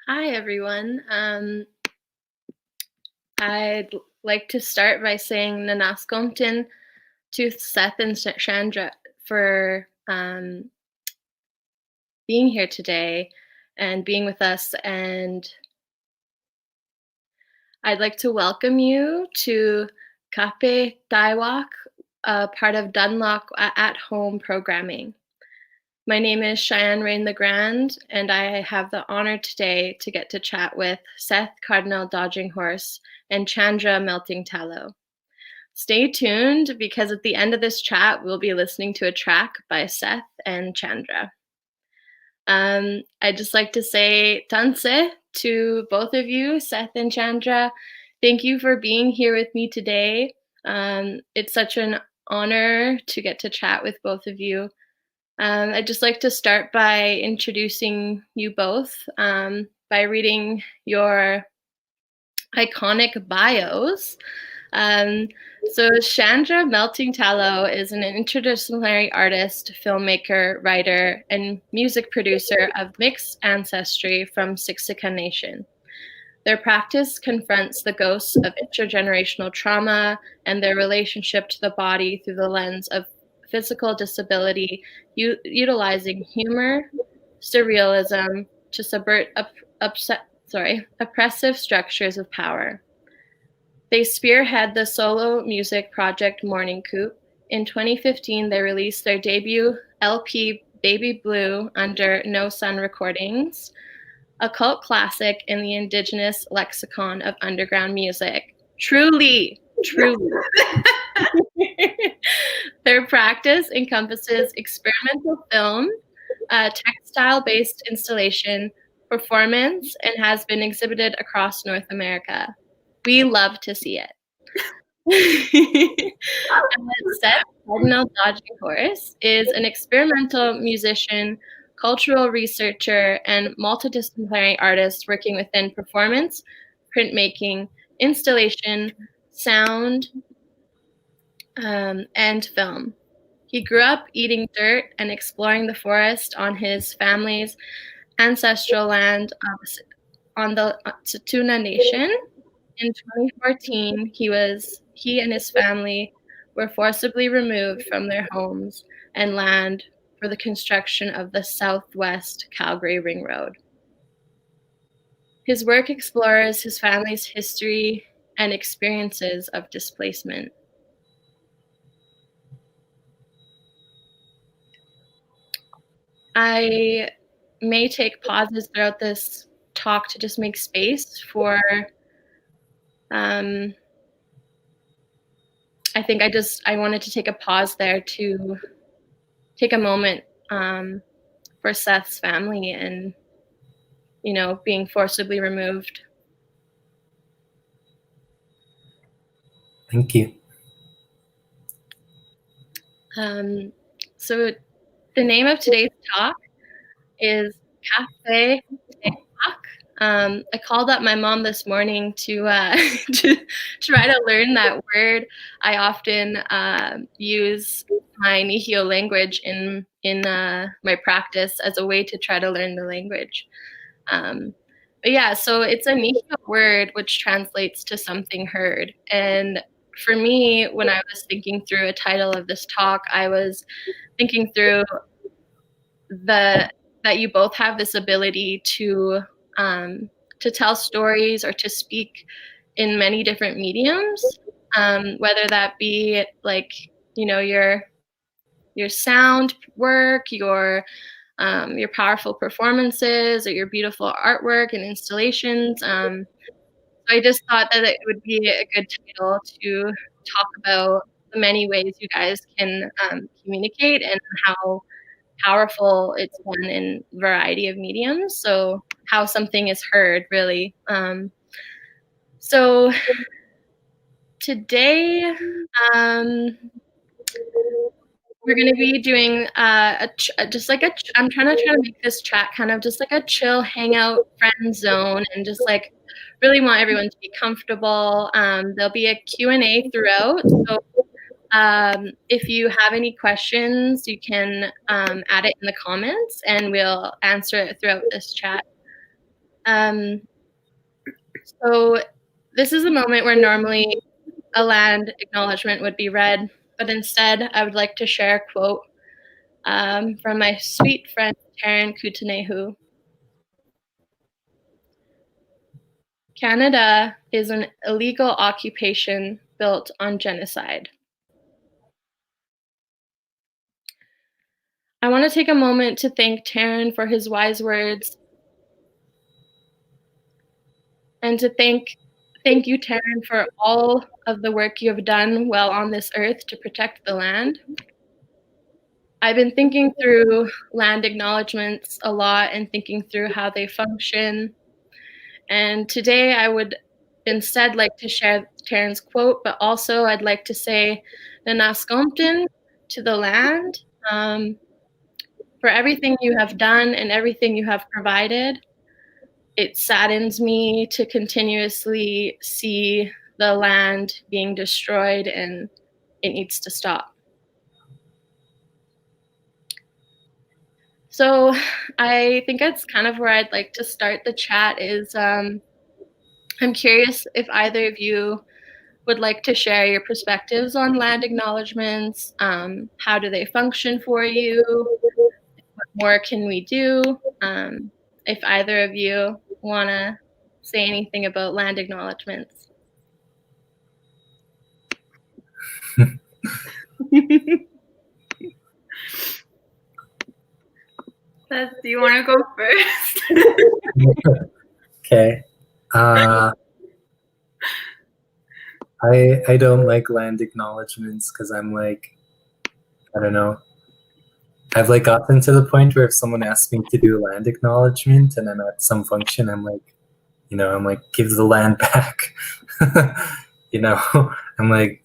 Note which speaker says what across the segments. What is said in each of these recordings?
Speaker 1: Hi, everyone. I'd like to start by saying Nanaskomtin to Seth and Chandra for being here today and being with us. And I'd like to welcome you to Kapehtâkwahk, part of Dunlop at Home programming. My name is Cheyenne Rain LeGrande, and I have the honor today to get to chat with Seth, Cardinal Dodginghorse, and Chandra Melting Tallow. Stay tuned because at the end of this chat, we'll be listening to a track by Seth and Chandra. I'd just like to say tanse to both of you, Seth and Chandra. Thank you for being here with me today. It's such an honor to get to chat with both of you. I'd just like to start by introducing you both by reading your iconic bios. So Chandra Melting Tallow is an interdisciplinary artist, filmmaker, writer, and music producer of mixed ancestry from Siksika Nation. Their practice confronts the ghosts of intergenerational trauma and their relationship to the body through the lens of physical disability, utilizing humor, surrealism to subvert oppressive structures of power. They spearhead the solo music project Morning Coop. In 2015, they released their debut LP Baby Blue under No Sun Recordings, a cult classic in the indigenous lexicon of underground music. Truly. Their practice encompasses experimental film, textile-based installation, performance, and has been exhibited across North America. We love to see it. And Seth, Cardinal Dodginghorse, is an experimental musician, cultural researcher, and multidisciplinary artist working within performance, printmaking, installation, sound, and film. He grew up eating dirt and exploring the forest on his family's ancestral land on the Tsuut'ina Nation. In 2014, he and his family were forcibly removed from their homes and land for the construction of the Southwest Calgary Ring Road. His work explores his family's history and experiences of displacement. I may take pauses throughout this talk to just make space for I think I wanted to take a pause there to take a moment for Seth's family and, being forcibly removed.
Speaker 2: Thank you.
Speaker 1: So the name of today's talk is Kapehtâkwahk. I called up my mom this morning to try to learn that word. I often use my µ'hio language in my practice as a way to try to learn the language. But yeah, so it's a µ'hio word which translates to something heard. And for me, when I was thinking through a title of this talk, I was thinking through that you both have this ability to tell stories or to speak in many different mediums, whether that be like, your sound work, your powerful performances, or your beautiful artwork and installations. So I just thought that it would be a good title to talk about the many ways you guys can communicate and how powerful it's done in a variety of mediums. So how something is heard, really. So today, we're going to be doing I'm trying to make this chat kind of just like a chill hangout friend zone, and just like really want everyone to be comfortable. There'll be a Q&A throughout. So if you have any questions, you can add it in the comments and we'll answer it throughout this chat. So this is a moment where normally a land acknowledgement would be read, but instead I would like to share a quote from my sweet friend Taryn Kootenaihu. Canada is an illegal occupation built on genocide. I want to take a moment to thank Taryn for his wise words and to thank you, Taryn, for all of the work you have done while on this earth to protect the land. I've been thinking through land acknowledgements a lot and thinking through how they function. And today I would instead like to share Taryn's quote, but also I'd like to say Nanaskompton to the land for everything you have done and everything you have provided. It saddens me to continuously see the land being destroyed, and it needs to stop. So I think that's kind of where I'd like to start the chat is I'm curious if either of you would like to share your perspectives on land acknowledgements. How do they function for you? What more can we do? If either of you want to say anything about land acknowledgements.
Speaker 2: Seth, do you want to go first?
Speaker 3: Okay. I don't like land acknowledgements because I'm like, I don't know. I've like gotten to the point where if someone asks me to do a land acknowledgement and I'm at some function, I'm like, give the land back. I'm like,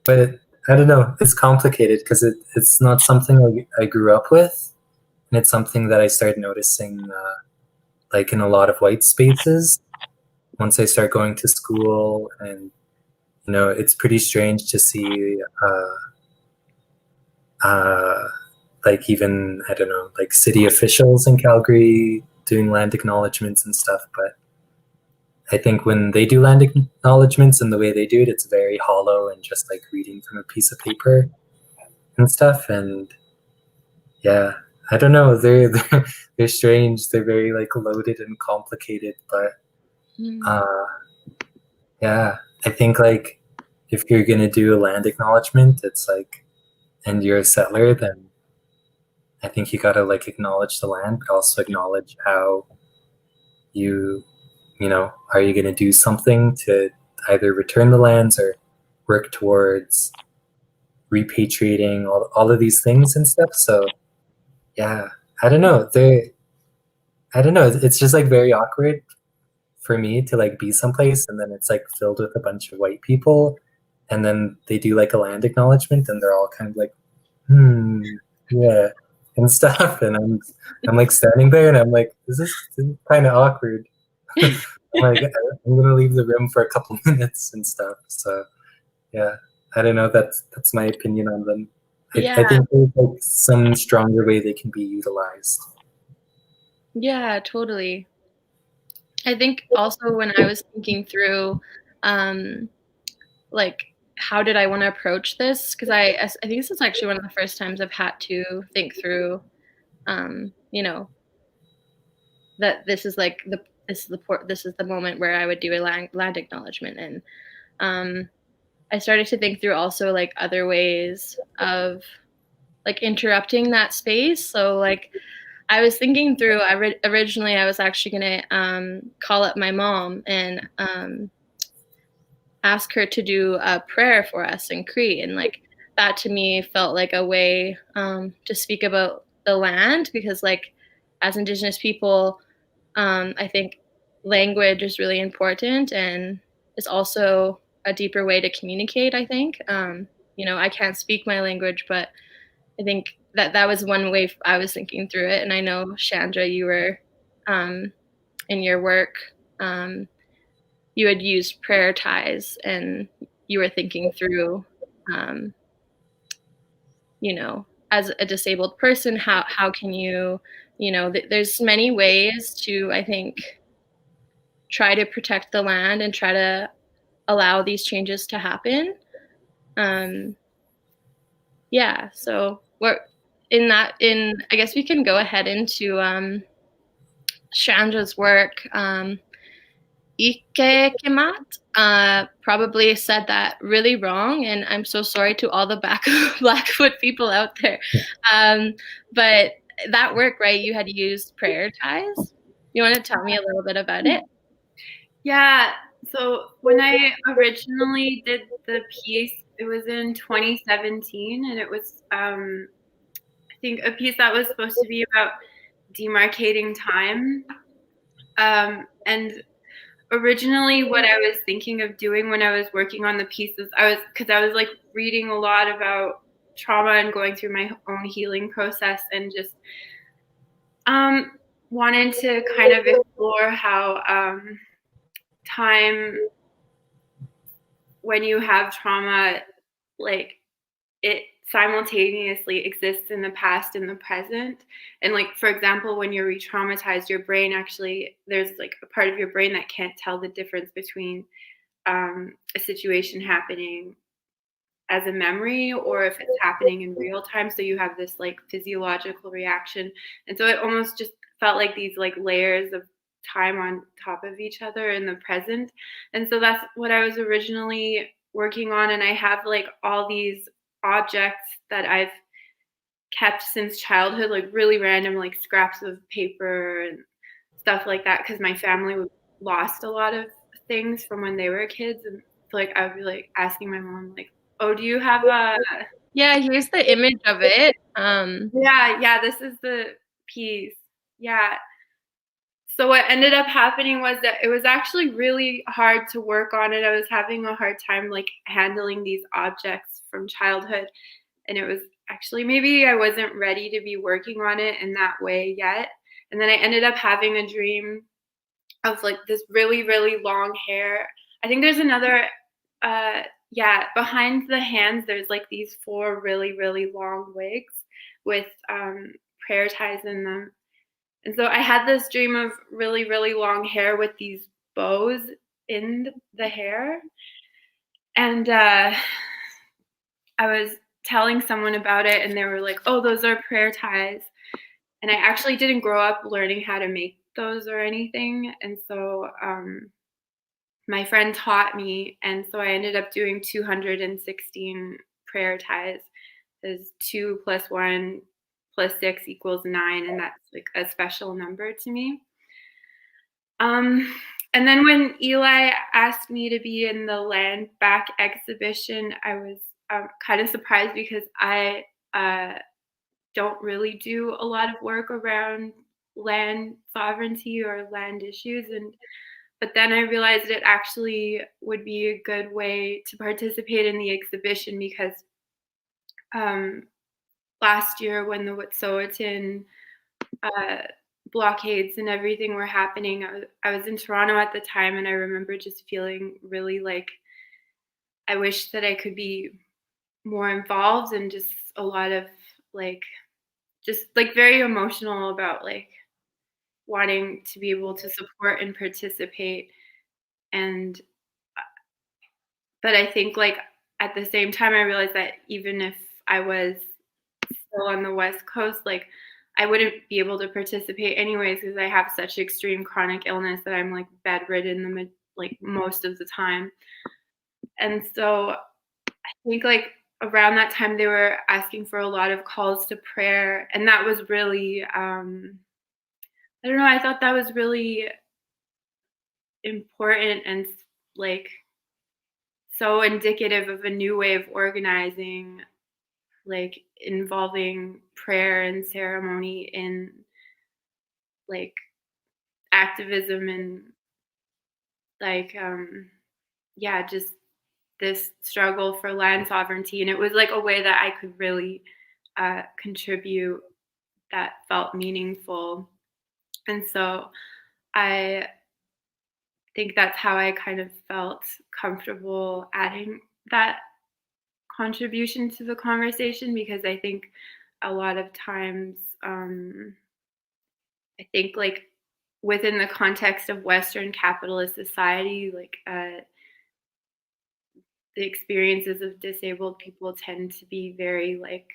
Speaker 3: but I don't know. It's complicated because it's not something I grew up with. And it's something that I started noticing like in a lot of white spaces once I start going to school. And, it's pretty strange to see like even, I don't know, like city officials in Calgary doing land acknowledgements and stuff. But I think when they do land acknowledgements and the way they do it, it's very hollow and just like reading from a piece of paper and stuff. And yeah, I don't know. They're strange. They're very like loaded and complicated. But yeah, I think like if you're gonna do a land acknowledgement, it's like, and you're a settler, then I think you gotta like acknowledge the land, but also acknowledge how are you gonna do something to either return the lands or work towards repatriating all of these things and stuff. So yeah, I don't know. It's just like very awkward for me to like be someplace and then it's like filled with a bunch of white people and then they do like a land acknowledgement and they're all kind of like, yeah, and stuff. And I'm like standing there and I'm like, this is kind of awkward. I'm like, I'm gonna leave the room for a couple minutes and stuff. So yeah, I don't know. That's my opinion on them. I think there's like some stronger way they can be utilized.
Speaker 1: Yeah, totally. I think also when I was thinking through, like, how did I want to approach this? Because I think this is actually one of the first times I've had to think through, that this is like this is the moment where I would do a land acknowledgement, and I started to think through also like other ways of like interrupting that space. So like I was thinking through, originally I was actually gonna call up my mom and ask her to do a prayer for us in Cree, and like that to me felt like a way to speak about the land, because like as Indigenous people, I think language is really important and is also a deeper way to communicate, I think. I can't speak my language, but I think that was one way I was thinking through it. And I know, Chandra, you were in your work, you had used prayer ties and you were thinking through, as a disabled person, how can you, there's many ways to, I think, try to protect the land and try to allow these changes to happen. Yeah, so we're I guess we can go ahead into Chandra's work. Ikekemat probably said that really wrong, and I'm so sorry to all the Blackfoot people out there. But that work, right, you had used prayer ties. You want to tell me a little bit about it?
Speaker 2: Yeah, so when I originally did the piece, it was in 2017, and it was, I think, a piece that was supposed to be about demarcating time. And originally what I was thinking of doing when I was working on the pieces, because I was like reading a lot about trauma and going through my own healing process, and just wanted to kind of explore how time, when you have trauma, like, it simultaneously exists in the past and the present. And like, for example, when you're re-traumatized, your brain actually, there's like a part of your brain that can't tell the difference between a situation happening as a memory or if it's happening in real time. So you have this like physiological reaction. And so it almost just felt like these like layers of time on top of each other in the present. And so that's what I was originally working on. And I have like all these objects that I've kept since childhood, like really random, like scraps of paper and stuff like that, because my family lost a lot of things from when they were kids. And so like I would be like asking my mom, like, oh, do you have a
Speaker 1: Yeah, here's the image of it.
Speaker 2: yeah, this is the piece. Yeah. So what ended up happening was that it was actually really hard to work on it. I was having a hard time like handling these objects from childhood. And it was actually, maybe I wasn't ready to be working on it in that way yet. And then I ended up having a dream of like this really, really long hair. I think there's another, behind the hands, there's like these 4 really, really long wigs with prayer ties in them. And so I had this dream of really, really long hair with these bows in the hair. And I was telling someone about it, and they were like, oh, those are prayer ties. And I actually didn't grow up learning how to make those or anything. And so my friend taught me. And so I ended up doing 216 prayer ties. There's 2 + 1 + 6 = 9. And that's like a special number to me. And then when Eli asked me to be in the Land Back exhibition, I was kind of surprised, because I don't really do a lot of work around land sovereignty or land issues. But then I realized it actually would be a good way to participate in the exhibition, because last year when the Wet'suwet'en blockades and everything were happening, I was in Toronto at the time, and I remember just feeling really like I wish that I could be more involved, and just a lot of like, just like very emotional about like wanting to be able to support and participate. And but I think like at the same time I realized that even if I was still on the West Coast, like I wouldn't be able to participate anyways, because I have such extreme chronic illness that I'm like bedridden like most of the time. And so I think like around that time they were asking for a lot of calls to prayer, and that was really I don't know, I thought that was really important and like so indicative of a new way of organizing, like involving prayer and ceremony in like activism, and like just this struggle for land sovereignty. And it was like a way that I could really contribute that felt meaningful. And so I think that's how I kind of felt comfortable adding that contribution to the conversation, because I think a lot of times I think like within the context of Western capitalist society, like the experiences of disabled people tend to be very like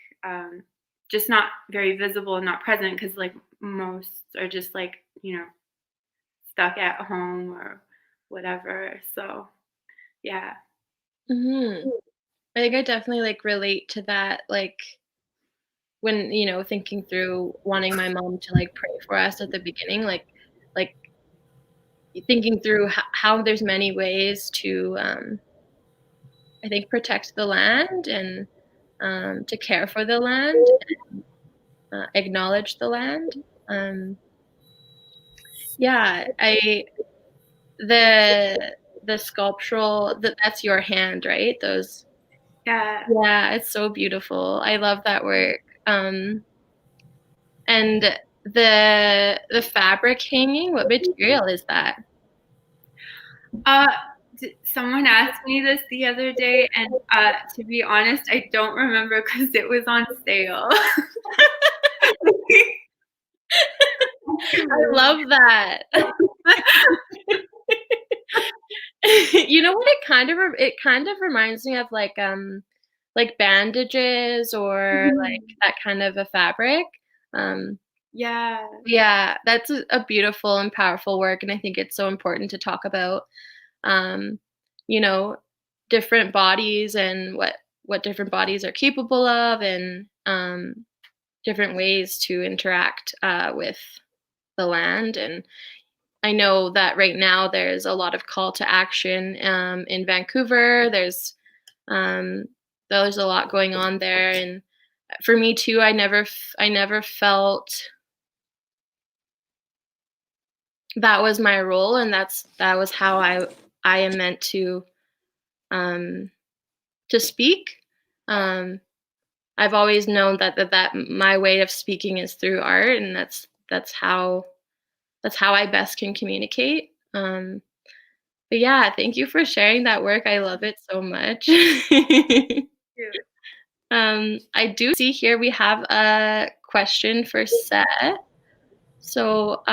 Speaker 2: just not very visible and not present, because like most are just like, you know, stuck at home or whatever. So yeah.
Speaker 1: Mm-hmm. I think I definitely like relate to that, like when, you know, thinking through wanting my mom to like pray for us at the beginning, like thinking through how there's many ways to I think protect the land and to care for the land and acknowledge the land. Yeah, the sculptural, that's your hand, right? Those.
Speaker 2: Yeah.
Speaker 1: Yeah, it's so beautiful. I love that work. And the fabric hanging, what material is that?
Speaker 2: Someone asked me this the other day, and to be honest, I don't remember because it was on sale.
Speaker 1: I love that. You know what? It kind of reminds me of like bandages or like that kind of a fabric.
Speaker 2: Yeah.
Speaker 1: Yeah, that's a beautiful and powerful work, and I think it's so important to talk about, you know, different bodies and what different bodies are capable of, and different ways to interact with the land. And I know that right now there's a lot of call to action in Vancouver. There's a lot going on there, and for me too, I never felt that was my role, and that was how I am meant to speak. I've always known that my way of speaking is through art, and that's how I best can communicate. But yeah, thank you for sharing that work. I love it so much. I do see here we have a question for Seth. So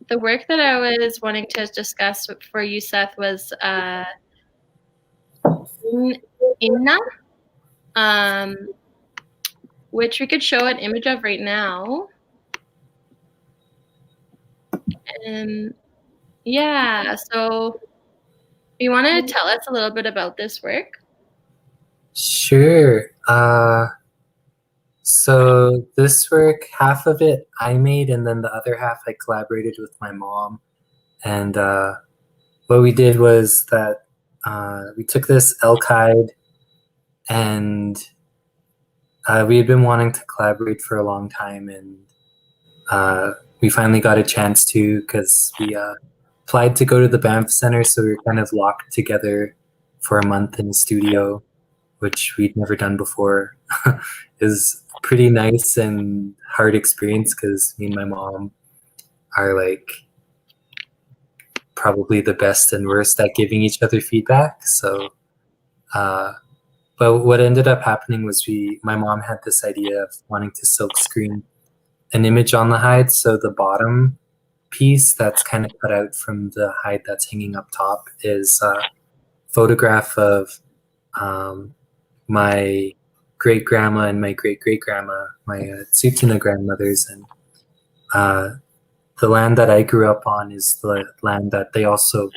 Speaker 1: the work that I was wanting to discuss for you, Seth, was Inna, which we could show an image of right now. Yeah, so you want to tell us a little bit about this work?
Speaker 3: Sure. So this work, half of it I made, and then the other half I collaborated with my mom. And what we did was that we took this elk hide, and we had been wanting to collaborate for a long time, and we finally got a chance to, because we applied to go to the Banff Center, so we were kind of locked together for a month in a studio, which we'd never done before. It was pretty nice and hard experience because me and my mom are like probably the best and worst at giving each other feedback. So, but what ended up happening was my mom had this idea of wanting to silk screen an image on the hide. So the bottom piece that's kind of cut out from the hide that's hanging up top is a photograph of my great-grandma and my great-great-grandma, my Tsuut'ina grandmothers. And the land that I grew up on is the land that they also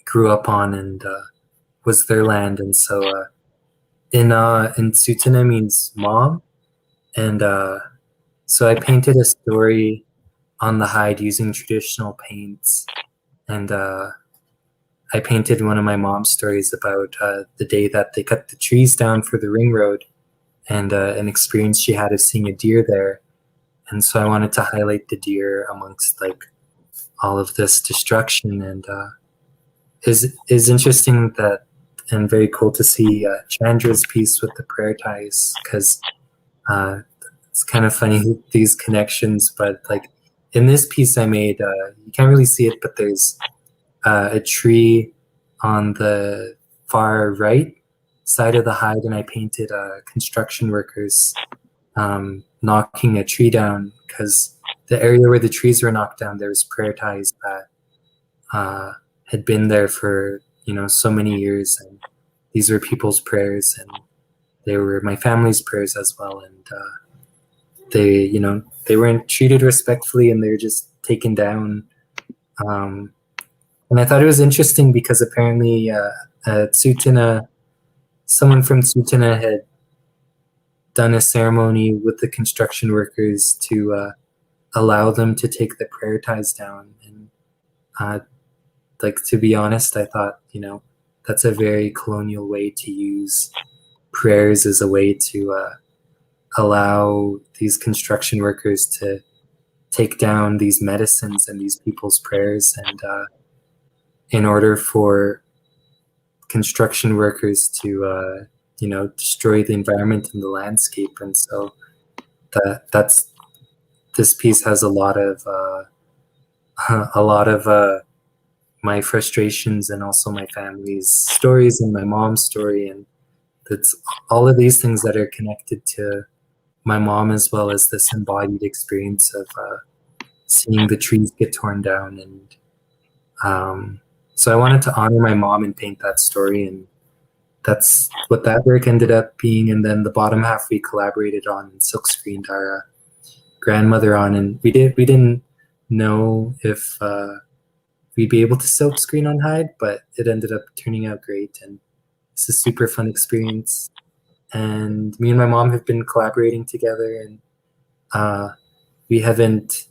Speaker 3: grew up on, and was their land. And so in Tsuut'ina means mom. And so I painted a story on the hide using traditional paints. And I painted one of my mom's stories about the day that they cut the trees down for the ring road, and an experience she had of seeing a deer there. And so I wanted to highlight the deer amongst like all of this destruction. And is interesting that, and very cool to see Chandra's piece with the prayer ties, because it's kind of funny, these connections. But like in this piece I made, you can't really see it, but there's a tree on the far right side of the hide, and I painted construction workers knocking a tree down, because the area where the trees were knocked down, there was prayer ties that had been there for, you know, so many years, and these were people's prayers, and they were my family's prayers as well. And they, you know, they weren't treated respectfully, and they were just taken down. And I thought it was interesting because apparently Tsutina, someone from Tsutina had done a ceremony with the construction workers to allow them to take the prayer ties down. And like, to be honest, I thought, you know, that's a very colonial way to use prayers as a way to allow these construction workers to take down these medicines and these people's prayers, and in order for construction workers to you know, destroy the environment and the landscape. And so that's this piece has a lot of my frustrations and also my family's stories and my mom's story, and it's all of these things that are connected to my mom, as well as this embodied experience of seeing the trees get torn down. And so I wanted to honor my mom and paint that story, and that's what that work ended up being. And then the bottom half we collaborated on and silk screened our grandmother on, and we didn't know if we'd be able to silk screen on hide, but it ended up turning out great, and it's a super fun experience. And me and my mom have been collaborating together, and we haven't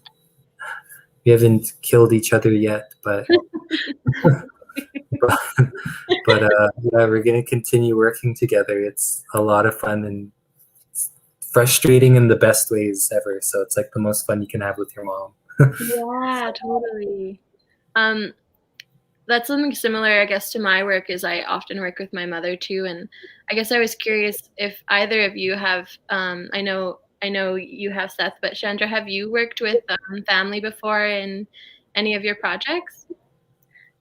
Speaker 3: killed each other yet, but but yeah, we're gonna continue working together. It's a lot of fun and frustrating in the best ways ever. So it's like the most fun you can have with your mom.
Speaker 1: Yeah, totally. That's something similar, I guess, to my work. Is I often work with my mother too, and I guess I was curious if either of you have. I know you have, Seth, but Chandra, have you worked with family before in any of your projects?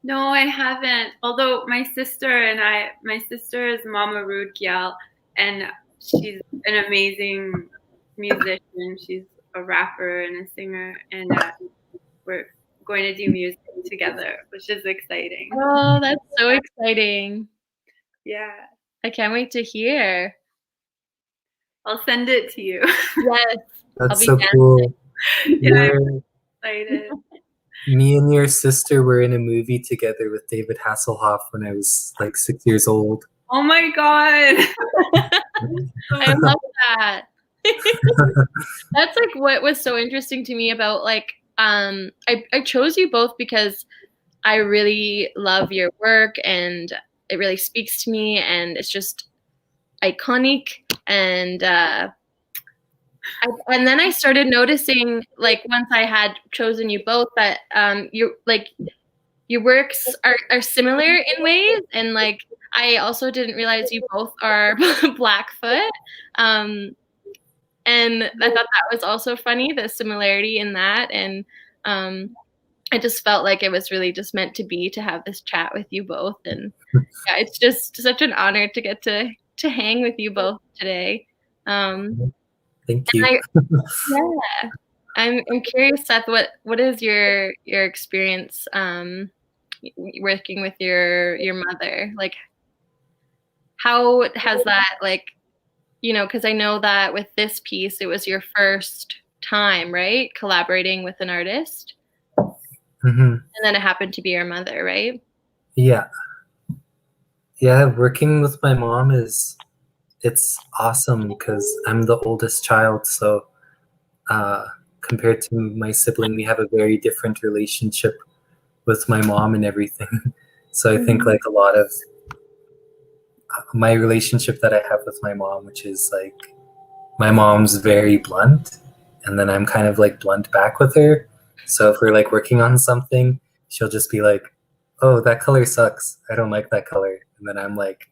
Speaker 2: No, I haven't. Although my sister is Mama Rudgyal, and she's an amazing musician. She's a rapper and a singer, and we're going to do music together, which is exciting.
Speaker 1: Oh, that's so exciting.
Speaker 2: Yeah.
Speaker 1: I can't wait to hear.
Speaker 2: I'll send it to you.
Speaker 1: Yes.
Speaker 3: That's so cool.
Speaker 2: Yeah, I'm excited.
Speaker 3: Me and your sister were in a movie together with David Hasselhoff when I was like 6 years old.
Speaker 2: Oh my god.
Speaker 1: I love that. That's like what was so interesting to me about like I chose you both because I really love your work and it really speaks to me and it's just iconic. And and then I started noticing, like, once I had chosen you both, that your works are similar in ways, and like I also didn't realize you both are Blackfoot, and I thought that was also funny, the similarity in that, and I just felt like it was really just meant to be to have this chat with you both, and yeah, it's just such an honor to get to hang with you both today.
Speaker 3: Thank you.
Speaker 1: Yeah, I'm curious, Seth. What is your experience working with your mother? Like, how has that, like, you know? Because I know that with this piece, it was your first time, right, collaborating with an artist, and then it happened to be your mother, right?
Speaker 3: Yeah. Working with my mom it's awesome because I'm the oldest child, so compared to my sibling, we have a very different relationship with my mom and everything. So I think like a lot of my relationship that I have with my mom, which is like my mom's very blunt, and then I'm kind of like blunt back with her. So if we're like working on something, she'll just be like, "Oh, that color sucks. I don't like that color." And then I'm like,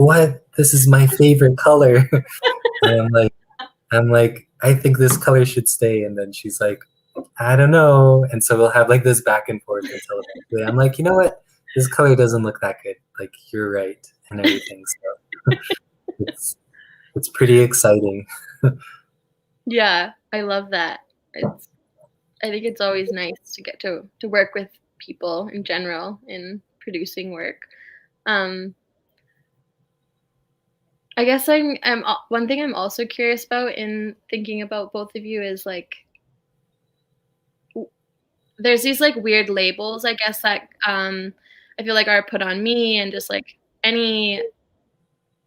Speaker 3: "What? This is my favorite color." And I'm like, "I think this color should stay." And then she's like, "I don't know." And so we'll have like this back and forth until eventually I'm like, "You know what? This color doesn't look that good. Like, you're right," and everything. So it's pretty exciting.
Speaker 1: Yeah, I love that. I think it's always nice to get to work with people in general in producing work. I guess I'm one thing I'm also curious about in thinking about both of you is like there's these like weird labels, I guess, that I feel like are put on me and just like any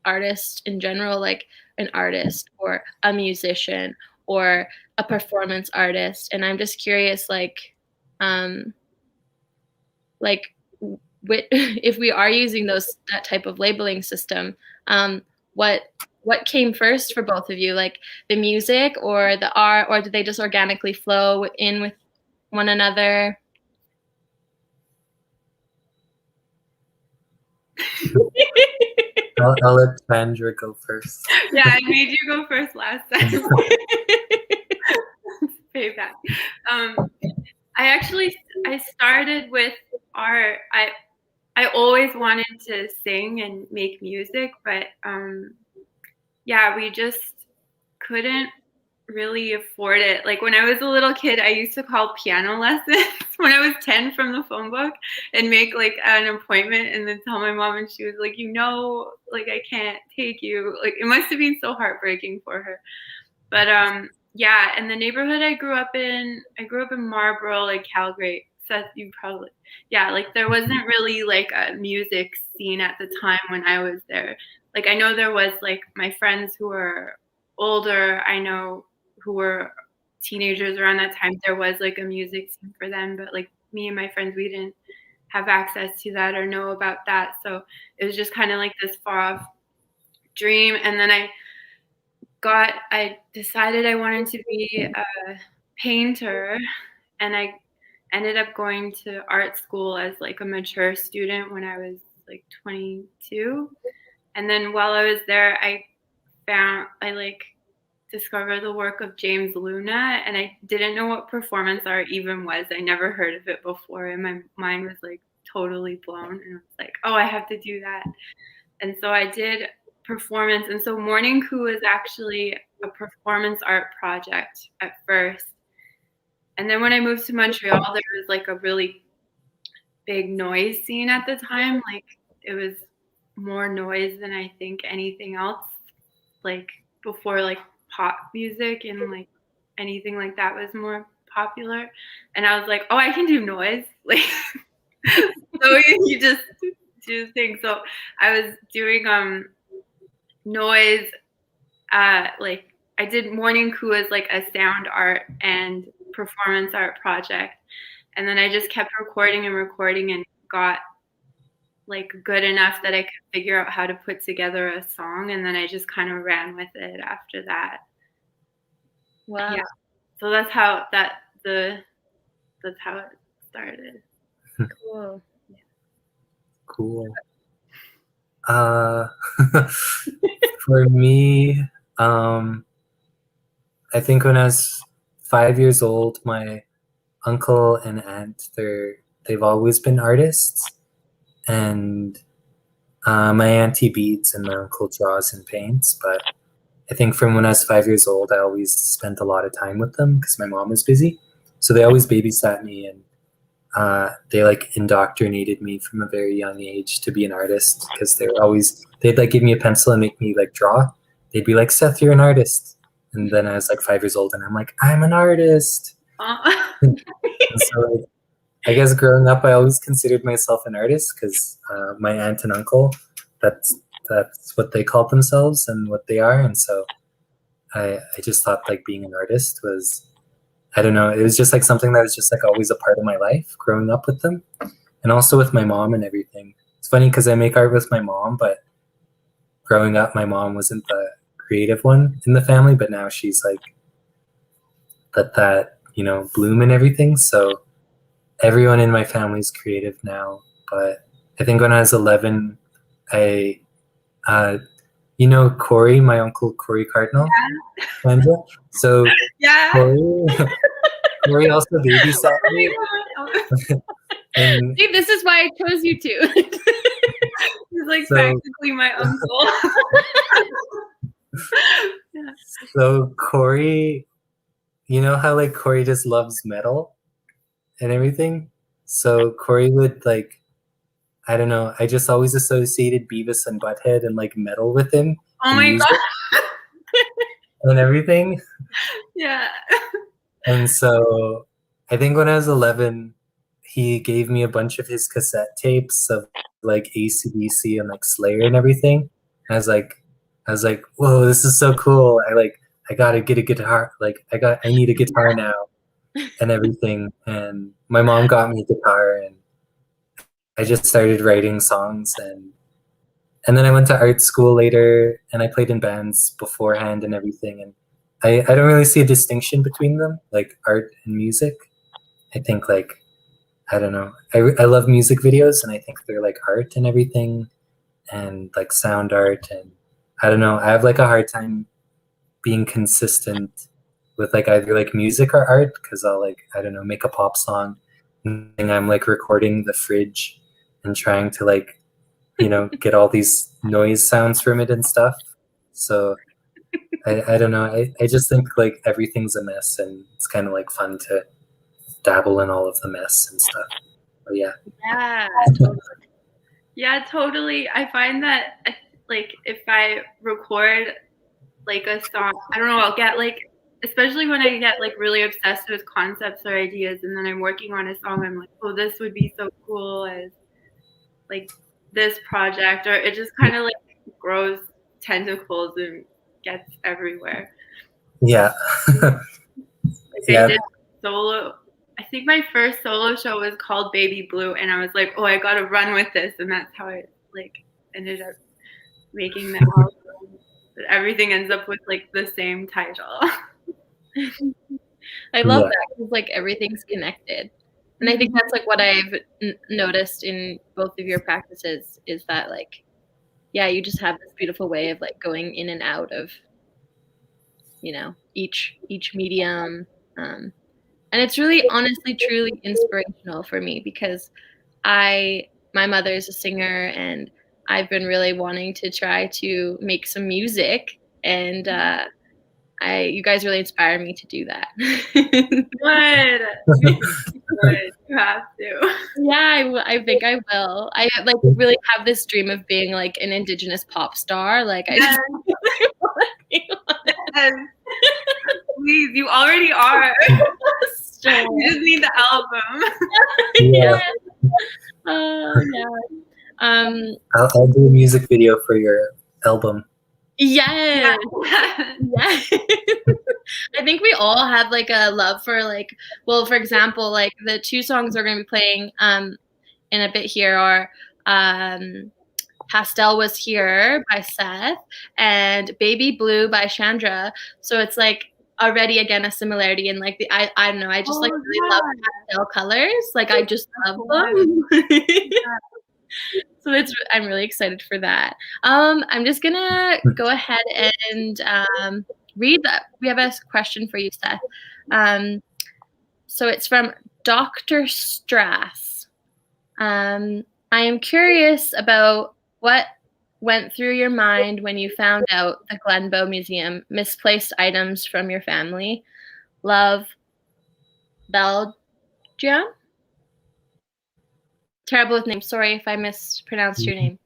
Speaker 1: artist in general, like an artist or a musician or a performance artist. And I'm just curious, like if we are using that type of labeling system, what came first for both of you, like the music or the art, or did they just organically flow in with one another?
Speaker 3: I'll let Chandra go first.
Speaker 2: Yeah, I made you go first last time. Payback. I started with art. I always wanted to sing and make music, but yeah, we just couldn't really afford it. Like when I was a little kid, I used to call piano lessons when I was 10 from the phone book and make like an appointment and then tell my mom, and she was like, like I can't take you. Like it must have been so heartbreaking for her. But yeah, and the neighborhood I grew up in Marlborough, like Calgary. Seth, you probably, yeah, like there wasn't really like a music scene at the time when I was there. Like I know there was like my friends who were older, I know who were teenagers around that time, there was like a music scene for them, but like me and my friends, we didn't have access to that or know about that. So it was just kind of like this far off dream. And then I decided I wanted to be a painter, and I ended up going to art school as like a mature student when I was like 22. And then while I was there, I discovered the work of James Luna, and I didn't know what performance art even was. I never heard of it before, and my mind was like totally blown, and I was like, oh, I have to do that. And so I did performance, and so Morning Coup is actually a performance art project at first. And then when I moved to Montreal, there was like a really big noise scene at the time. Like it was more noise than I think anything else. Like before, like pop music and like anything like that was more popular. And I was like, oh, I can do noise. Like, so you just do things. So I was doing noise. Like I did Morning Coup as like a sound art and performance art project, and then I just kept recording and got like good enough that I could figure out how to put together a song, and then I just kind of ran with it after that.
Speaker 1: Wow.
Speaker 2: Yeah. So that's how it started.
Speaker 1: Cool.
Speaker 2: Yeah.
Speaker 3: Cool. For me, I think when I was 5 years old, my uncle and aunt, they've always been artists, and my auntie beads and my uncle draws and paints. But I think from when I was 5 years old, I always spent a lot of time with them because my mom was busy, so they always babysat me, and they like indoctrinated me from a very young age to be an artist, because they'd like give me a pencil and make me like draw. They'd be like, Seth, you're an artist. And then I was like 5 years old and I'm like, I'm an artist. And so I guess growing up, I always considered myself an artist because my aunt and uncle, that's what they called themselves and what they are. And so I just thought like being an artist was, I don't know, it was just like something that was just like always a part of my life growing up with them, and also with my mom and everything. It's funny because I make art with my mom, but growing up, my mom wasn't the creative one in the family, but now she's like that bloom and everything. So everyone in my family is creative now. But I think when I was 11, I Corey, my uncle Corey Cardinal, Chandra. So
Speaker 2: Yeah.
Speaker 3: Corey also babysat me. And
Speaker 1: See, this is why I chose you two.
Speaker 2: He's like practically my uncle.
Speaker 3: So Corey you know how like Corey just loves metal and everything? So Corey would like, I don't know, I just always associated Beavis and Butthead and like metal with him
Speaker 2: Oh
Speaker 3: and
Speaker 2: my
Speaker 3: music
Speaker 2: god.
Speaker 3: and everything.
Speaker 2: Yeah.
Speaker 3: And so I think when I was 11, he gave me a bunch of his cassette tapes of like AC/DC and like Slayer and everything. And I was like, whoa, this is so cool. I gotta get a guitar. Like I need a guitar now and everything. And my mom got me a guitar and I just started writing songs and then I went to art school later and I played in bands beforehand and everything. And I don't really see a distinction between them, like art and music. I think like, I don't know. I love music videos and I think they're like art and everything and like sound art. And I don't know. I have like a hard time being consistent with like either like music or art because I'll like, I don't know, make a pop song and I'm like recording the fridge and trying to like, you know, get all these noise sounds from it and stuff. So I don't know. I just think like everything's a mess and it's kind of like fun to dabble in all of the mess and stuff. But yeah.
Speaker 2: Yeah. Totally. Yeah, totally. I find that like if I record like a song, I don't know, I'll get like, especially when I get like really obsessed with concepts or ideas and then I'm working on a song, I'm like, oh, this would be so cool as like this project, or it just kind of like grows tentacles and gets everywhere.
Speaker 3: Yeah.
Speaker 2: Like
Speaker 3: Yeah.
Speaker 2: I did solo. I think my first solo show was called Baby Blue, and I was like, oh, I gotta run with this, and that's how I like ended up making the album. But everything ends up with like the same title.
Speaker 1: I love that because like everything's connected. And I think that's like what I've noticed in both of your practices is that like, yeah, you just have this beautiful way of like going in and out of, you know, each medium. And it's really honestly, truly inspirational for me because my mother is a singer and I've been really wanting to try to make some music and you guys really inspire me to do that.
Speaker 2: Good. Good. You have to.
Speaker 1: Yeah, I think I will. I like really have this dream of being like an Indigenous pop star. Like I just
Speaker 2: yes. Please, you already are. You just need the album.
Speaker 3: Yeah.
Speaker 1: Yeah.
Speaker 3: I'll do a music video for your album.
Speaker 1: Yes. Yeah. I think we all have like a love for like, well, for example, like the two songs we're going to be playing in a bit here are Pastel Was Here by Seth and Baby Blue by Chandra. So it's like already again a similarity in like the I don't know, I just like really love pastel colors. Like I just love them. So I'm really excited for that. I'm just gonna go ahead and read that. We have a question for you, Seth. So it's from Dr. Strass. I am curious about what went through your mind when you found out the Glenbow Museum misplaced items from your family. Love, Belgium? Terrible with names. Sorry if I mispronounced your name.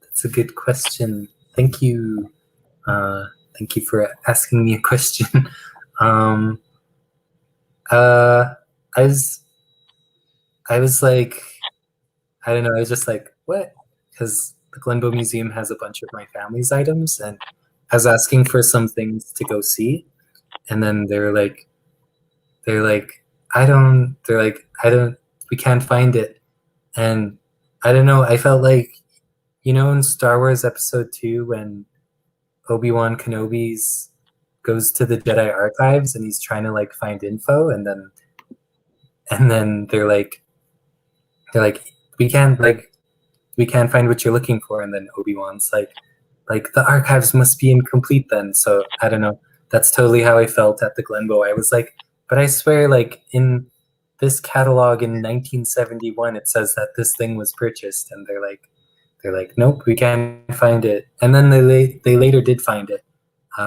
Speaker 3: That's a good question. Thank you. Thank you for asking me a question. I was like, I don't know. I was just like, what? Because the Glenbow Museum has a bunch of my family's items, and I was asking for some things to go see, and then they're like, we can't find it. And I don't know, I felt like, you know, in Star Wars Episode 2 when Obi-Wan Kenobi's goes to the Jedi archives and he's trying to like find info and then they're like we can't find what you're looking for, and then Obi-Wan's like the archives must be incomplete then. So I don't know, that's totally how I felt at the Glenbow. I was like, but I swear, like in this catalog in 1971, it says that this thing was purchased, and they're like, nope, we can't find it. And then they later did find it,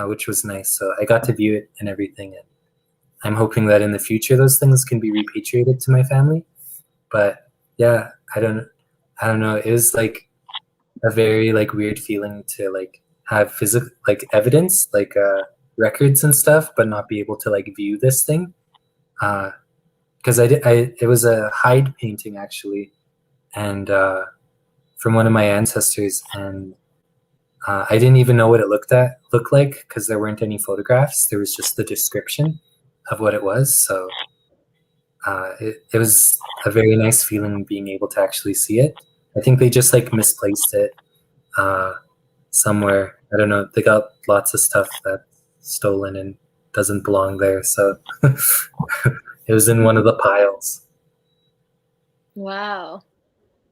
Speaker 3: which was nice. So I got to view it and everything, and I'm hoping that in the future those things can be repatriated to my family. But yeah, I don't know. It was like a very like weird feeling to like have physical like evidence, like records and stuff, but not be able to like view this thing. Because it was a hide painting actually, and from one of my ancestors, and I didn't even know what it looked like because there weren't any photographs. There was just the description of what it was. So it was a very nice feeling being able to actually see it. I think they just like misplaced it somewhere. I don't know. They got lots of stuff that's stolen and doesn't belong there. So it was in one of the piles.
Speaker 1: Wow.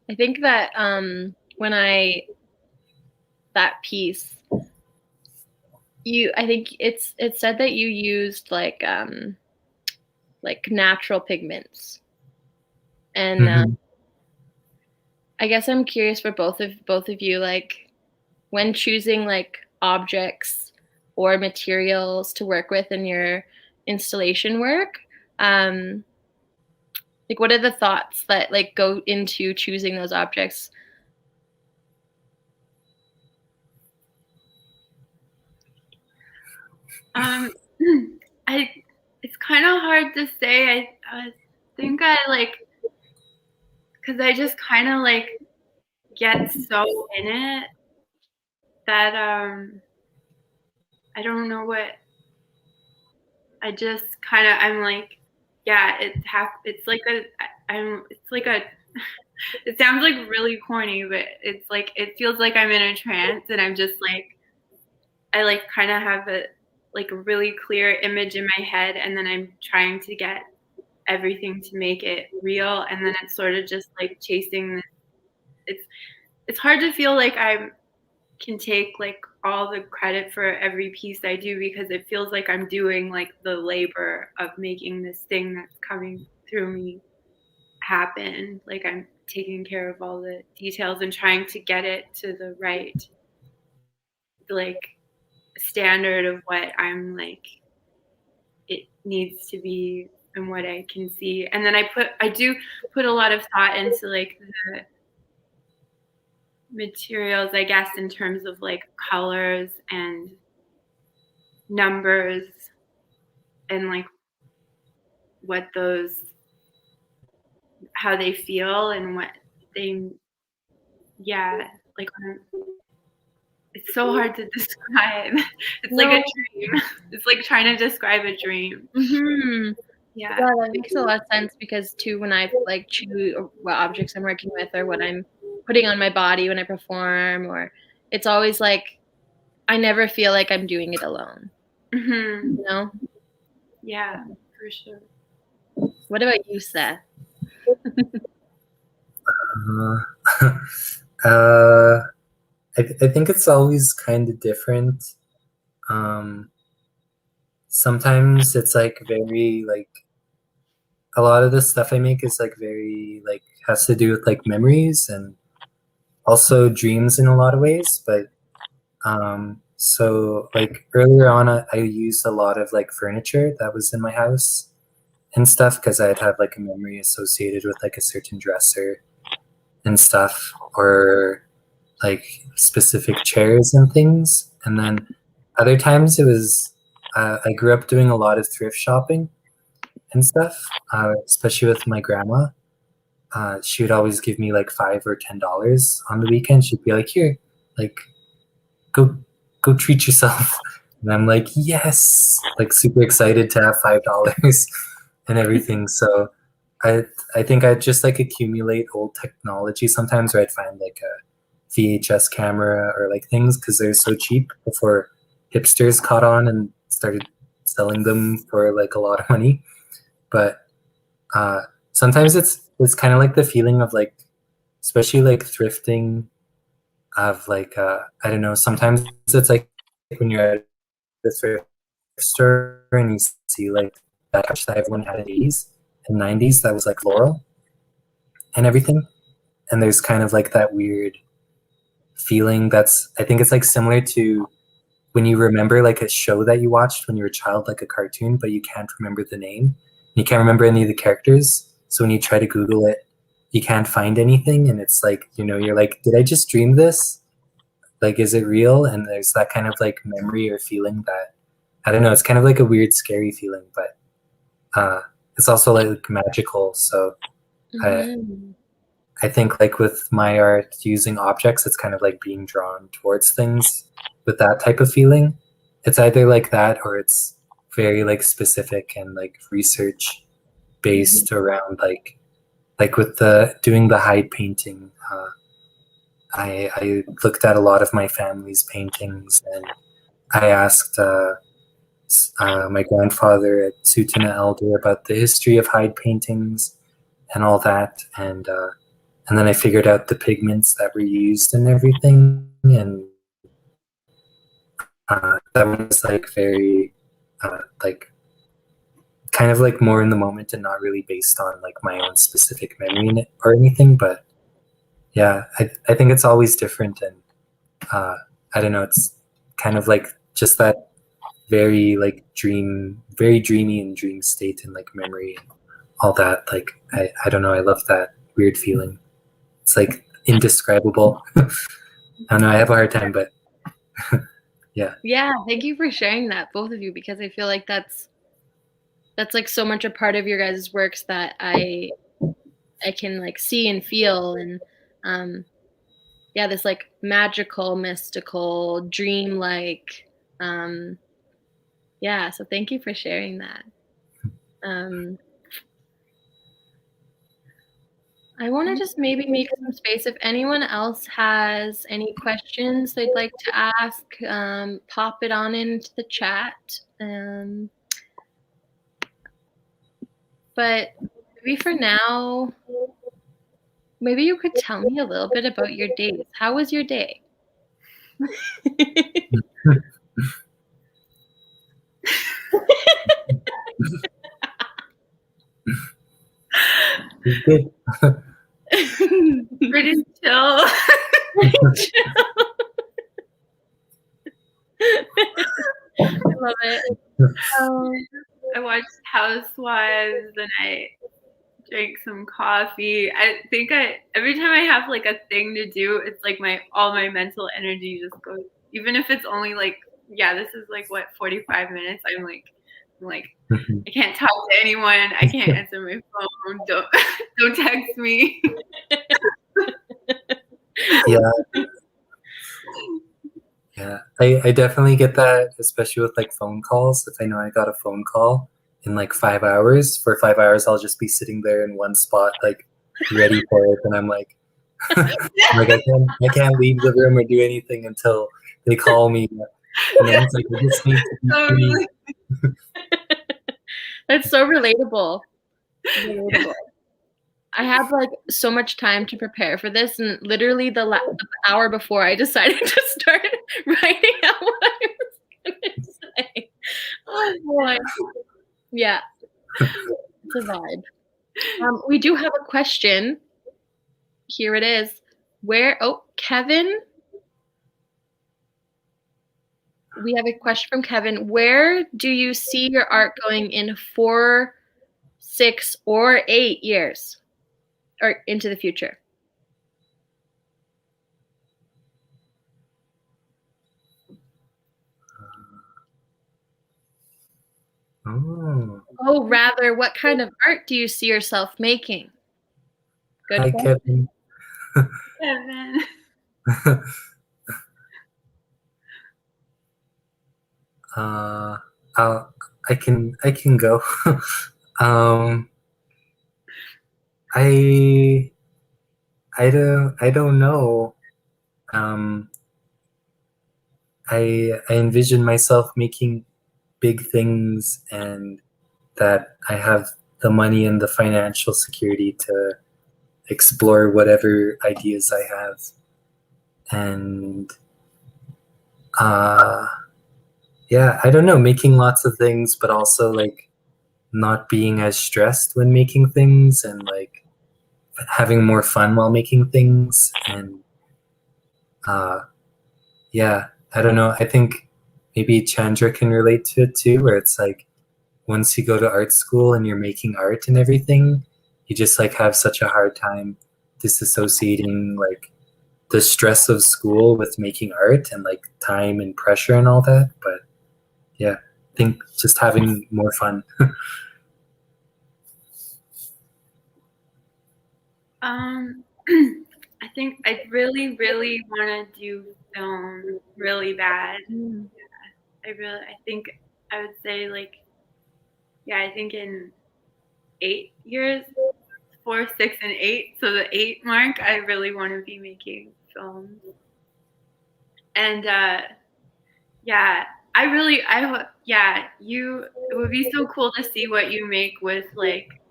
Speaker 1: I think that that piece, I think it's said that you used like natural pigments, and I guess I'm curious for both of you, like when choosing like objects or materials to work with in your installation work, like what are the thoughts that like go into choosing those objects?
Speaker 2: It's kind of hard to say. I think I like, because I just kind of like get so in it that I don't know what. I just kind of I'm like, yeah, it's like a it sounds like really corny, but it's like it feels like I'm in a trance and I'm just like I like kind of have a really clear image in my head, and then I'm trying to get everything to make it real, and then it's sort of just like chasing this. It's hard to feel like I can take like all the credit for every piece I do, because it feels like I'm doing like the labor of making this thing that's coming through me happen. Like I'm taking care of all the details and trying to get it to the right like standard of what I'm like it needs to be and what I can see. And then I do put a lot of thought into like the materials, I guess, in terms of like colors and numbers and like what those, how they feel and what they, yeah, like it's so hard to describe. It's like a dream. It's like trying to describe a dream.
Speaker 1: Mm-hmm. Yeah, that makes a lot of sense, because too, when I like choose what objects I'm working with or what I'm putting on my body when I perform, or it's always like I never feel like I'm doing it alone.
Speaker 2: Mm-hmm.
Speaker 1: You know?
Speaker 2: Yeah, for sure.
Speaker 1: What about you, Seth?
Speaker 3: I think it's always kind of different. Sometimes it's like very like a lot of the stuff I make is like very like has to do with like memories and also dreams in a lot of ways. But so like earlier on, I used a lot of like furniture that was in my house and stuff because I'd have like a memory associated with like a certain dresser and stuff, or like specific chairs and things. And then other times it was I grew up doing a lot of thrift shopping and stuff, especially with my grandma. She would always give me like $5 or $10 on the weekend. She'd be like, "Here, like, go treat yourself." And I'm like, "Yes!" Like super excited to have $5 and everything. So I think I'd just like accumulate old technology sometimes, where I'd find like a VHS camera or like things because they're so cheap before hipsters caught on and started selling them for like a lot of money. But sometimes it's kind of like the feeling of like, especially like thrifting, of like I don't know. Sometimes it's like when you're at the thrift store and you see like that couch that everyone had in the 80s and 90s that was like floral and everything, and there's kind of like that weird feeling that's, I think it's like similar to when you remember like a show that you watched when you were a child, like a cartoon, but you can't remember the name. You can't remember any of the characters. So when you try to Google it, you can't find anything. And it's like, you're like, did I just dream this? Like, is it real? And there's that kind of like memory or feeling that, I don't know, it's kind of like a weird, scary feeling, but it's also like magical. So I think like with my art using objects, it's kind of like being drawn towards things with that type of feeling. It's either like that or it's very like specific and like research based around like with doing the hide painting. I looked at a lot of my family's paintings and I asked my grandfather at Sutuna Elder about the history of hide paintings and all that, and then I figured out the pigments that were used and everything, and that was like very like kind of like more in the moment and not really based on like my own specific memory in it or anything. But yeah, I think it's always different, and I don't know, it's kind of like just that very like very dreamy and dream state and like memory and all that. Like I don't know, I love that weird feeling. It's like indescribable. I don't know, I have a hard time, but yeah.
Speaker 1: Yeah, thank you for sharing that, both of you, because I feel like that's like so much a part of your guys' works that I can like see and feel, and yeah, this like magical, mystical, dream-like, yeah, so thank you for sharing that. I want to just maybe make some space. If anyone else has any questions they'd like to ask, pop it on into the chat. But maybe for now, maybe you could tell me a little bit about your days. How was your day?
Speaker 3: Good.
Speaker 2: Pretty chill.
Speaker 1: I love it.
Speaker 2: I watched Housewives and I drank some coffee. I think every time I have like a thing to do, it's like all my mental energy just goes. Even if it's only like, yeah, this is like what 45 minutes. I'm like I can't talk to anyone. I can't answer my phone. Don't text me.
Speaker 3: Yeah, I definitely get that, especially with like phone calls. If I know I got a phone call in like 5 hours, for 5 hours I'll just be sitting there in one spot, like ready for it, and I'm like, like I can't leave the room or do anything until they call me. And then it's like I just need to be
Speaker 1: That's so relatable. I had like so much time to prepare for this, and literally the hour before I decided to start writing out what I was going to say. Oh boy. Yeah. It's a vibe. We do have a question. Here it is. Kevin. We have a question from Kevin. Where do you see your art going in 4, 6, or 8 years? Or into the future? Oh, rather, what kind of art do you see yourself making? Good
Speaker 3: Hi,
Speaker 1: question.
Speaker 3: Kevin.
Speaker 2: Kevin.
Speaker 3: I can go. I don't know. I envision myself making big things, and that I have the money and the financial security to explore whatever ideas I have, and yeah, I don't know, making lots of things, but also like not being as stressed when making things, and like having more fun while making things. And yeah, I don't know, I think maybe Chandra can relate to it too, where it's like once you go to art school and you're making art and everything, you just like have such a hard time disassociating like the stress of school with making art and like time and pressure and all that. But yeah, I think just having more fun.
Speaker 2: I think I really, really want to do film really bad. I think I would say like, yeah, I think in 8 years, 4, 6, and 8. So the 8 mark, I really want to be making films. And yeah, it would be so cool to see what you make with like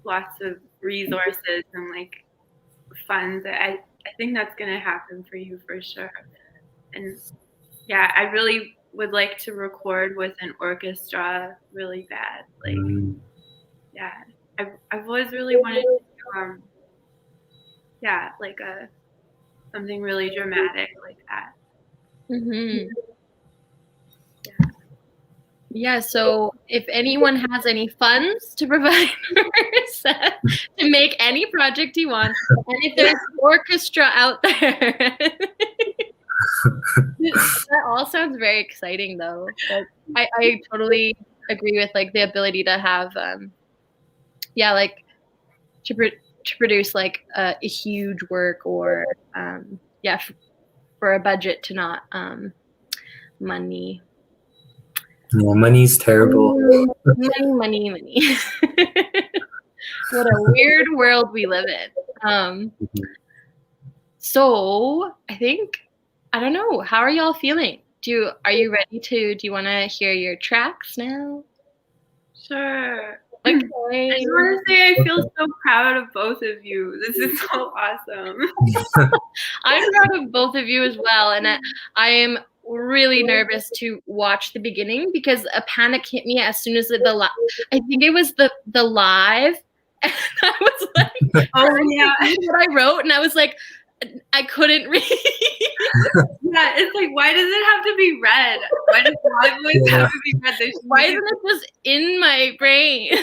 Speaker 2: lots of resources and like funds. I think that's gonna happen for you for sure. And yeah, I really would like to record with an orchestra really bad. Like, yeah, I've always really wanted to like something really dramatic like that.
Speaker 1: Yeah, so if anyone has any funds to provide for Seth to make any project he wants, and if there's an orchestra out there, that all sounds very exciting though. Like, I totally agree with like the ability to have, like to produce like a huge work or for a budget to not money.
Speaker 3: Yeah, money's terrible.
Speaker 1: Money. What a weird world we live in. So I think, I don't know, how are y'all feeling? Are you ready do you want to hear your tracks now?
Speaker 2: Sure.
Speaker 1: Okay.
Speaker 2: I just want to say I feel so proud of both of you. This is so awesome.
Speaker 1: I'm proud of both of you as well, and I am really nervous to watch the beginning because a panic hit me as soon as I think it was the live, and I was like,
Speaker 2: oh yeah,
Speaker 1: what I wrote, and I was like, I couldn't read.
Speaker 2: Yeah, it's like, why does it have to be red? Why does live always have to be red?
Speaker 1: Why isn't it just in my brain?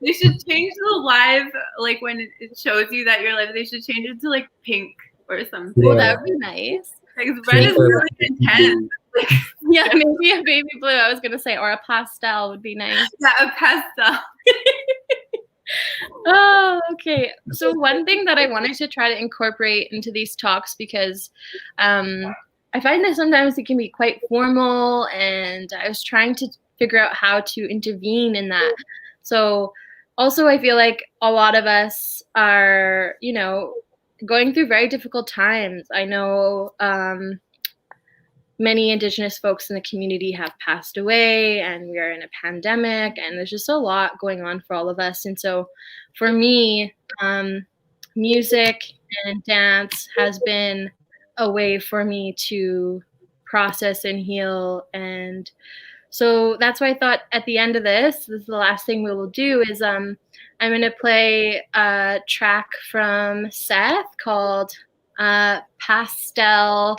Speaker 2: They should change the live, like when it shows you that you're live, they should change it to like pink or something.
Speaker 1: Well, that would be nice.
Speaker 2: Because red is really intense.
Speaker 1: Yeah, maybe a baby blue, I was gonna say, or a pastel would be nice.
Speaker 2: Yeah, a pastel.
Speaker 1: Oh, okay. So one thing that I wanted to try to incorporate into these talks, because I find that sometimes it can be quite formal, and I was trying to figure out how to intervene in that. So also I feel like a lot of us are, going through very difficult times. I know many Indigenous folks in the community have passed away, and we are in a pandemic, and there's just a lot going on for all of us. And so for me, music and dance has been a way for me to process and heal. And so that's why I thought at the end of this is the last thing we will do is I'm going to play a track from Seth called Pastel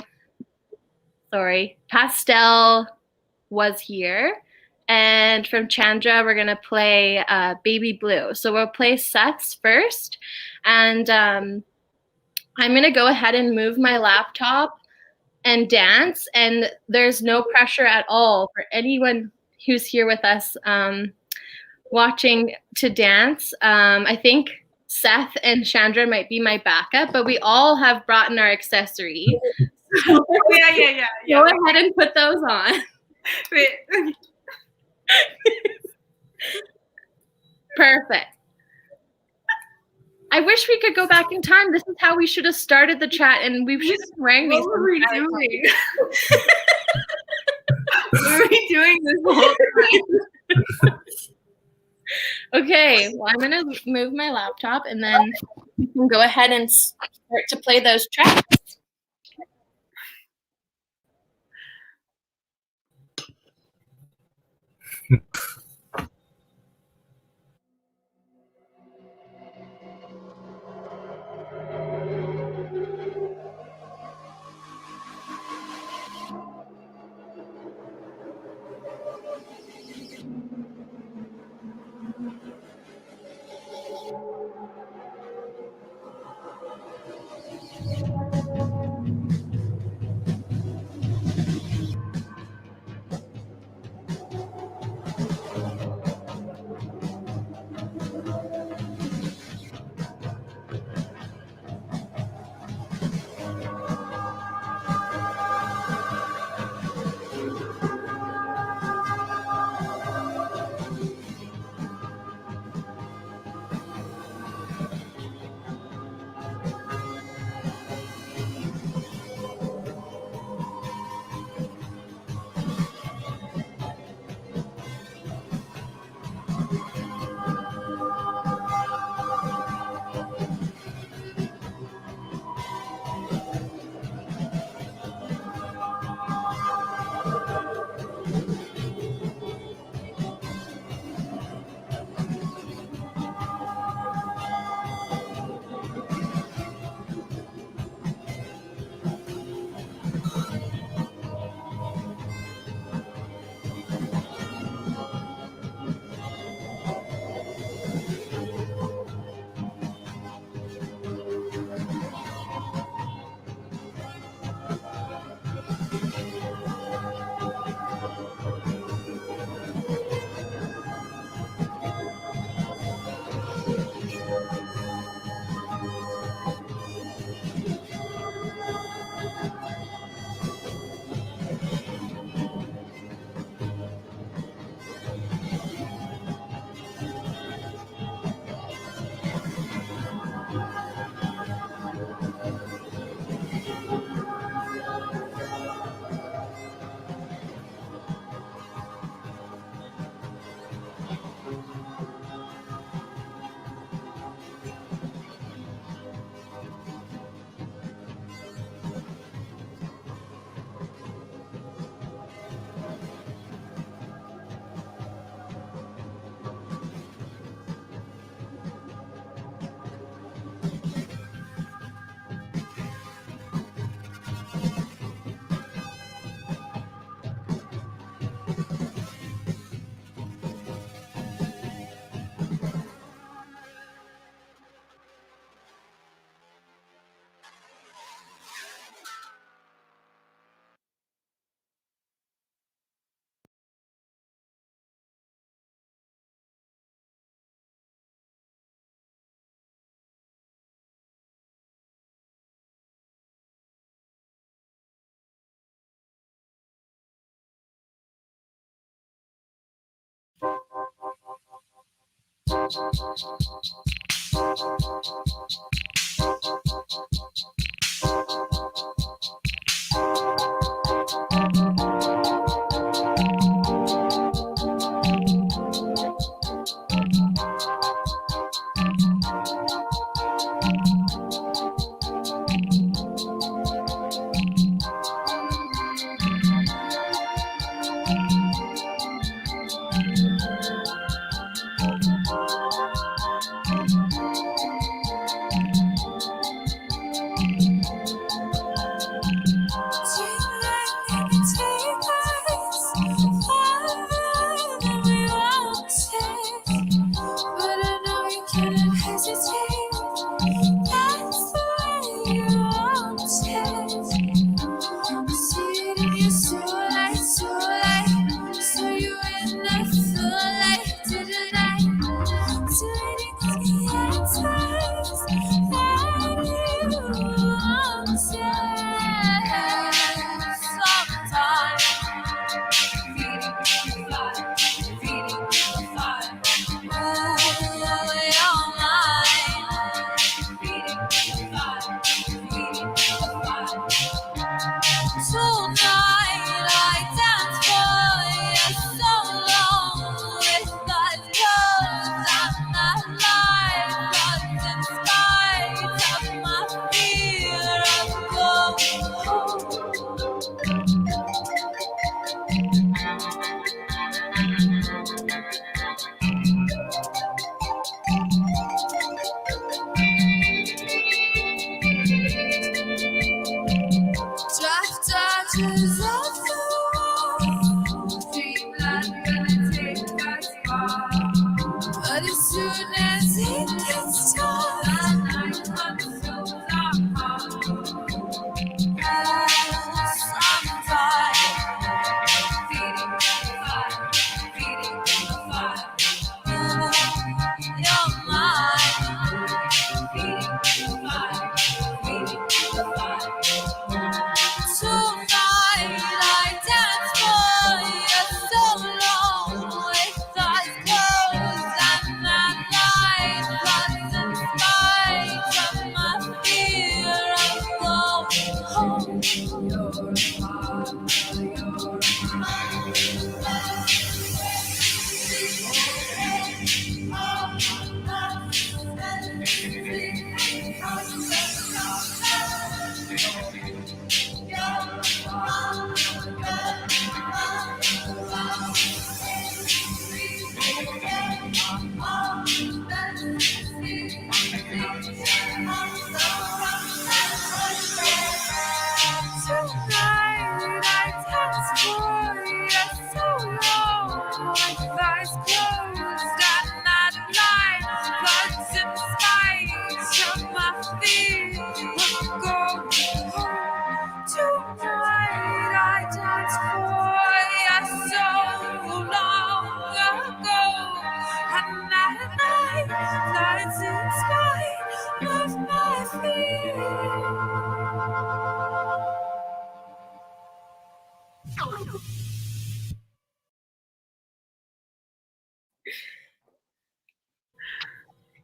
Speaker 1: Was Here. And from Chandra, we're going to play Baby Blue. So we'll play Seth's first. And I'm going to go ahead and move my laptop and dance. And there's no pressure at all for anyone who's here with us watching to dance. I think Seth and Chandra might be my backup, but we all have brought in our accessory.
Speaker 2: Yeah.
Speaker 1: Go ahead and put those on.
Speaker 2: Wait.
Speaker 1: Perfect. I wish we could go back in time. This is how we should have started the chat, and we should have rang these.
Speaker 2: What were we doing? What were we doing this whole time?
Speaker 1: Okay, well, I'm going to move my laptop, and then we can go ahead and start to play those tracks.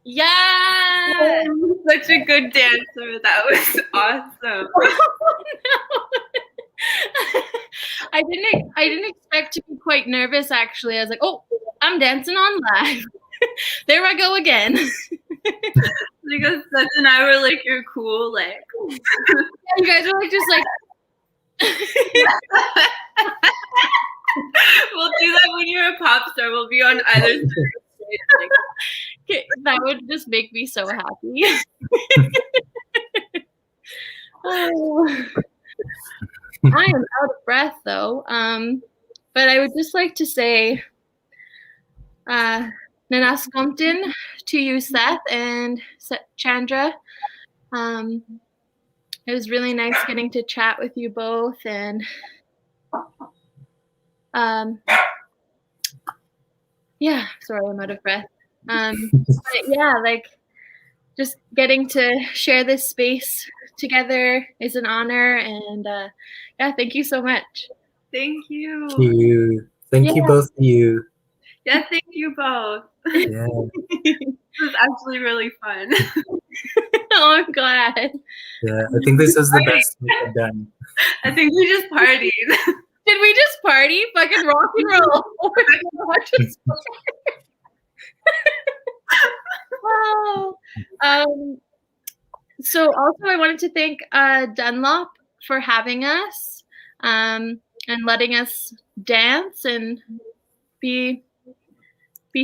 Speaker 1: Yeah.
Speaker 2: Such a good dancer. That was awesome.
Speaker 1: I didn't expect to be quite nervous actually. I was like, oh, I'm dancing on live. There I go again.
Speaker 2: Because Seth and I were like, you're cool, like
Speaker 1: you guys are like just like
Speaker 2: we'll do that when you're a pop star. We'll be on either side.
Speaker 1: Okay, that would just make me so happy. Oh. I am out of breath though. But I would just like to say Nanaskomtin to you, Seth and Chandra. It was really nice getting to chat with you both, and yeah, sorry, I'm out of breath. But yeah, like just getting to share this space together is an honor, and yeah, thank you so much.
Speaker 2: Thank you.
Speaker 3: Thank you both of you.
Speaker 2: Yeah, thank you both.
Speaker 3: Yeah.
Speaker 2: It was actually really fun.
Speaker 1: Oh, I'm glad.
Speaker 3: Yeah, I think this was the best we have done.
Speaker 2: I think we just partied.
Speaker 1: Did we just party? Fucking rock and roll. Oh my God. Wow. So also I wanted to thank Dunlop for having us and letting us dance and be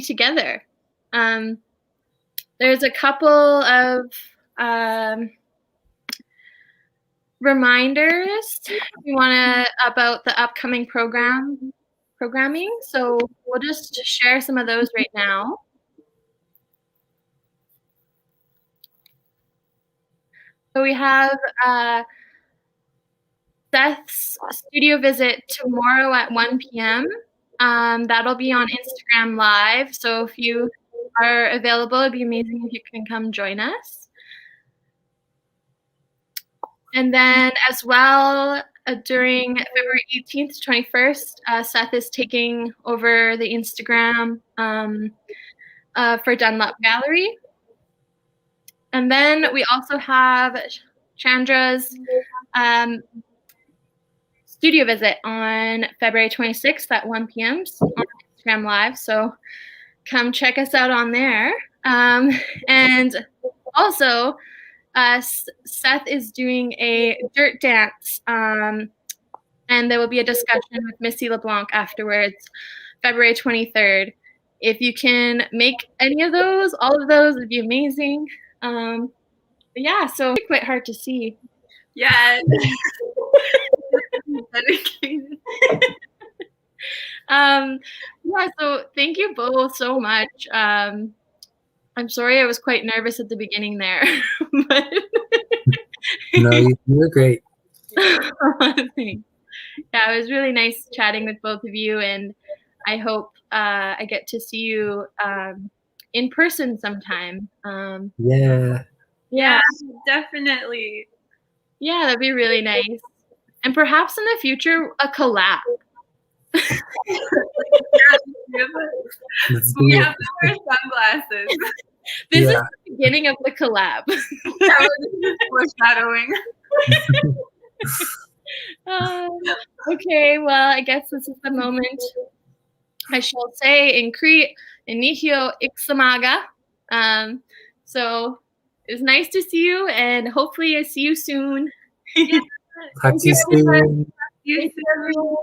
Speaker 1: together. There's a couple of reminders about the upcoming programming. So we'll just share some of those right now. So we have Seth's studio visit tomorrow at 1 p.m. That'll be on Instagram Live. So if you are available, it'd be amazing if you can come join us. And then as well, during February 18th to 21st, Seth is taking over the Instagram for Dunlop Gallery. And then we also have Chandra's studio visit on February 26th at 1 p.m. on Instagram Live. So come check us out on there. And also, Seth is doing a dirt dance, and there will be a discussion with Missy LeBlanc afterwards, February 23rd. If you can make any of those, all of those would be amazing. But yeah, so it's quite hard to see.
Speaker 2: Yeah.
Speaker 1: Yeah, so thank you both so much. I'm sorry I was quite nervous at the beginning there. But
Speaker 3: No, you were great.
Speaker 1: Thanks. Yeah, it was really nice chatting with both of you, and I hope I get to see you in person sometime.
Speaker 2: Yeah, definitely.
Speaker 1: Yeah, that'd be really nice. And perhaps in the future, a collab.
Speaker 2: We have to wear sunglasses.
Speaker 1: This is the beginning of the collab.
Speaker 2: Foreshadowing.
Speaker 1: Okay, well, I guess this is the moment I shall say in Crete, Inihio Ixamaga. So it was nice to see you, and hopefully I see you soon.
Speaker 3: Talk to you soon.
Speaker 1: Thank you, everyone.